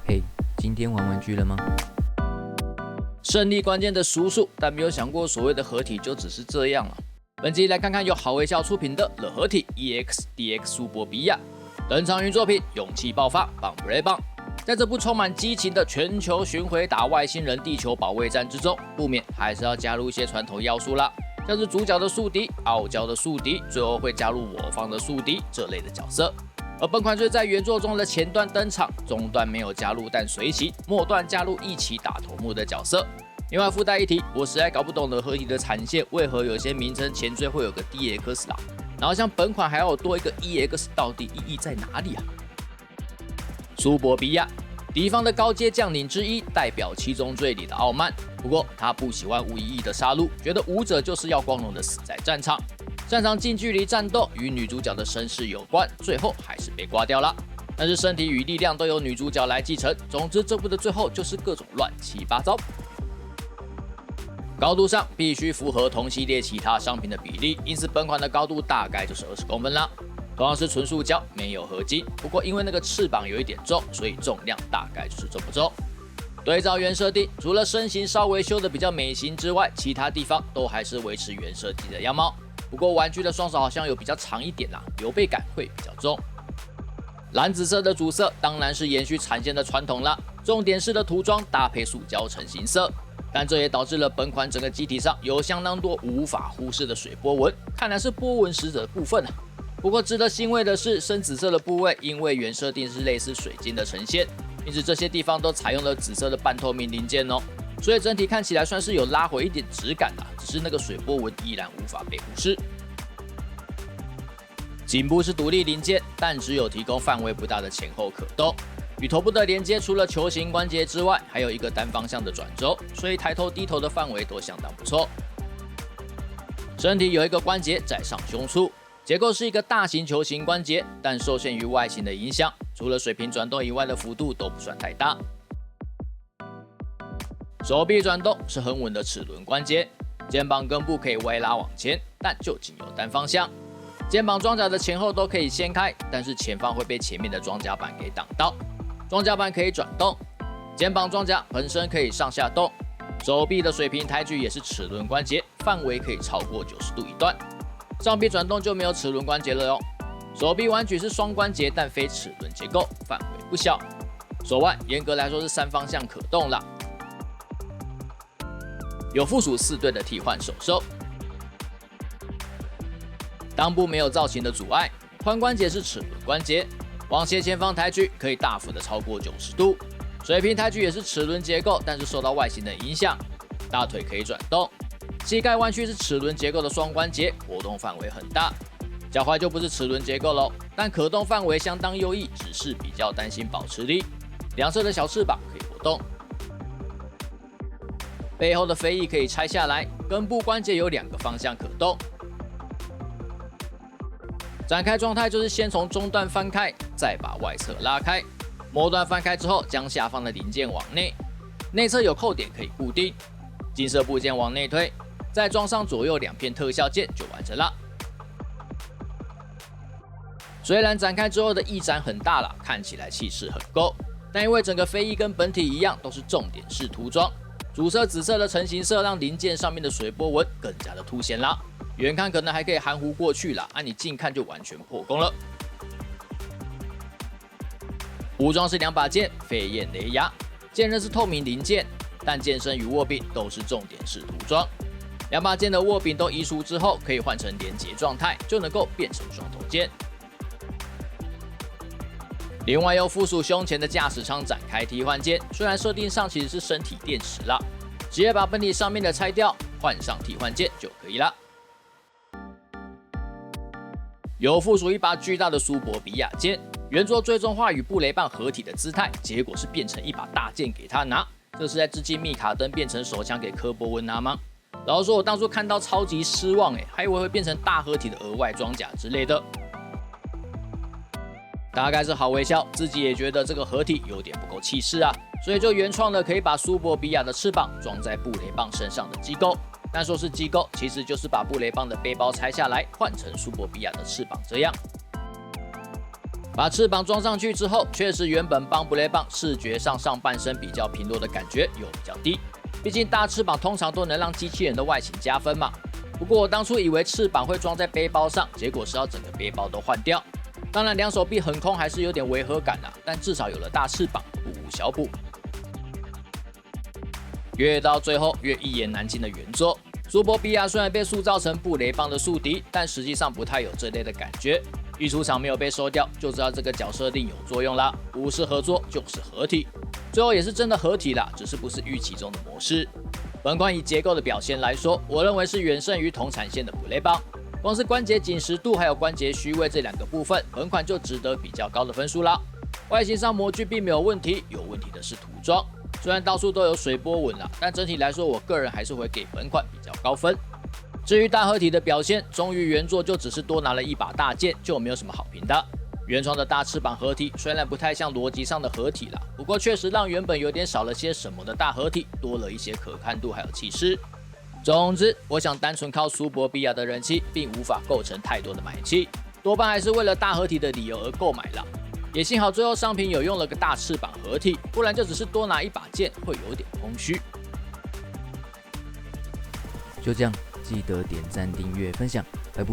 嘿，今天玩玩具了嗎？勝利關鍵的叔叔，但沒有想過所謂的合體就只是這樣了。本集來看看由好微笑出品的《The 合體 EX DX 蘇博比亞》登場於作品《勇氣爆發棒布雷棒》。在這部充滿激情的全球巡迴打外星人地球保衛戰之中，不免還是要加入一些傳統要素啦，像是主角的宿敵、傲嬌的宿敵，最後會加入我方的宿敵這類的角色。而本款雖在原作中的前段登場，中段沒有加入但隨行，末段加入一起打頭目的角色。另外附帶一提，我實在搞不懂的合體的產線為何有些名稱前綴會有個 DX 啦，然後像本款還要多一個 EX， 到底意義在哪裡啊？蘇博比亞，敵方的高階將領之一，代表七宗罪裡的傲慢。不過他不喜歡無意義的殺戮，覺得武者就是要光榮的死在戰場。擅長近距離戰鬥，與女主角的身世有關，最後還是被掛掉了。但是身體與力量都由女主角來繼承。總之，這部的最後就是各種亂七八糟。高度上必須符合同系列其他商品的比例，因此本款的高度大概就是20公分啦。同樣是純塑膠，沒有合金，不過因為那個翅膀有一點重，所以重量大概就是這麼重。對照原設定，除了身形稍微修得比較美型之外，其他地方都還是維持原設計的樣貌。不過玩具的雙手好像有比較長一點啦，溜背感會比較重。藍紫色的主色當然是延續產線的傳統啦，重點式的塗裝搭配塑膠成型色，但這也導致了本款整個機體上有相當多無法忽視的水波紋，看來是波紋使者的部分啊。不過值得欣慰的是，深紫色的部位因為原設定是類似水晶的呈現，因此這些地方都採用了紫色的半透明零件哦。所以整體看起來算是有拉回一點質感啦，只是那個水波紋依然無法被忽視。頸部是獨立零件，但只有提供範圍不大的前後可動。與頭部的連接除了球形關節之外，還有一個單方向的轉軸，所以抬頭低頭的範圍都相當不錯。身體有一個關節在上胸處，結構是一個大型球形關節，但受限於外形的影響，除了水平轉動以外的幅度都不算太大。手臂轉動是很穩的齒輪關節，肩膀根部可以歪拉往前，但就僅有單方向。肩膀裝甲的前後都可以掀開，但是前方會被前面的裝甲板給擋到。裝甲板可以轉動，肩膀裝甲本身可以上下動。手臂的水平抬舉也是齒輪關節，範圍可以超過90度一段。上臂轉動就沒有齒輪關節了喲。手臂彎舉是雙關節，但非齒輪結構，範圍不小。手腕嚴格來說是3方向可動啦。有附屬4對的替換手手，襠部沒有造型的阻礙，髖關節是齒輪關節，往斜前方抬舉可以大幅的超過90度，水平抬舉也是齒輪結構，但是受到外形的影響，大腿可以轉動，膝蓋彎曲是齒輪結構的雙關節，活動範圍很大，腳踝就不是齒輪結構嘍，但可動範圍相當優異，只是比較擔心保持力，兩側的小翅膀可以活動。背後的飛翼可以拆下來，根部關節有2個方向可動。展開狀態就是先從中段翻開，再把外側拉開。末段翻開之後，將下方的零件往內，內側有扣點可以固定。金色部件往內推，再裝上左右2片特效件就完成了。雖然展開之後的翼展很大了，看起來氣勢很夠，但因為整個飛翼跟本體一樣都是重點式塗裝。主色紫色的成型色讓零件上面的水波紋更加的凸顯啦，遠看可能還可以含糊過去啦，你近看就完全破功了。武裝是2把劍，飛燕雷牙，剑刃是透明零件，但剑身与握柄都是重點式涂裝。2把劍的握柄都移除之後，可以換成連結狀態，就能夠變成雙头劍。另外又附屬胸前的駕駛艙展開替換鍵，雖然設定上其實是身體電池啦，直接把本體上面的拆掉，換上替換鍵就可以了。有附屬一把巨大的蘇博比亞劍，原作最終化與布雷棒合體的姿態，結果是變成一把大劍給他拿，這是在致敬密卡登变成手槍給科波溫拿嗎？老實說，我當初看到超級失望還以為會變成大合體的額外裝甲之類的。大概是好微笑，自己也覺得這個合體有點不夠氣勢啊，所以就原創了可以把蘇博比亞的翅膀裝在布雷棒身上的機構。但說是機構，其實就是把布雷棒的背包拆下來，換成蘇博比亞的翅膀這樣。把翅膀裝上去之後，確實原本邦布雷棒視覺上上半身比較平落的感覺有比較低，畢竟大翅膀通常都能讓機器人的外形加分嘛。不過我當初以為翅膀會裝在背包上，結果是要整個背包都換掉。當然兩手臂橫空還是有點違和感啦，但至少有了大翅膀，不無小補。越到最後越一言難盡的原作，蘇博比亞雖然被塑造成布雷棒的宿敵，但實際上不太有這類的感覺。一出場沒有被收掉，就知道這個角色另有作用啦，不是合作就是合體。最後也是真的合體啦，只是不是預期中的模式。本款以結構的表現來說，我認為是遠勝於同產線的布雷棒。光是關節緊實度還有關節虛位這兩個部分，本款就值得比較高的分數啦。外形上模具並沒有問題，有問題的是塗裝。雖然到處都有水波紋啦，但整體來說，我個人還是會給本款比較高分。至於大合體的表現，忠於原作就只是多拿了一把大劍，就沒有什麼好評的。原創的大翅膀合體雖然不太像邏輯上的合體啦，不過確實讓原本有點少了些什麼的大合體多了一些可看度還有氣勢。總之，我想單純靠蘇博比亞的人氣，並無法構成太多的買氣，多半還是為了大合體的理由而購買了。也幸好最後商品有用了個大翅膀合體，不然就只是多拿一把劍會有點空虛。就這樣，記得點讚、訂閱、分享，拜拜。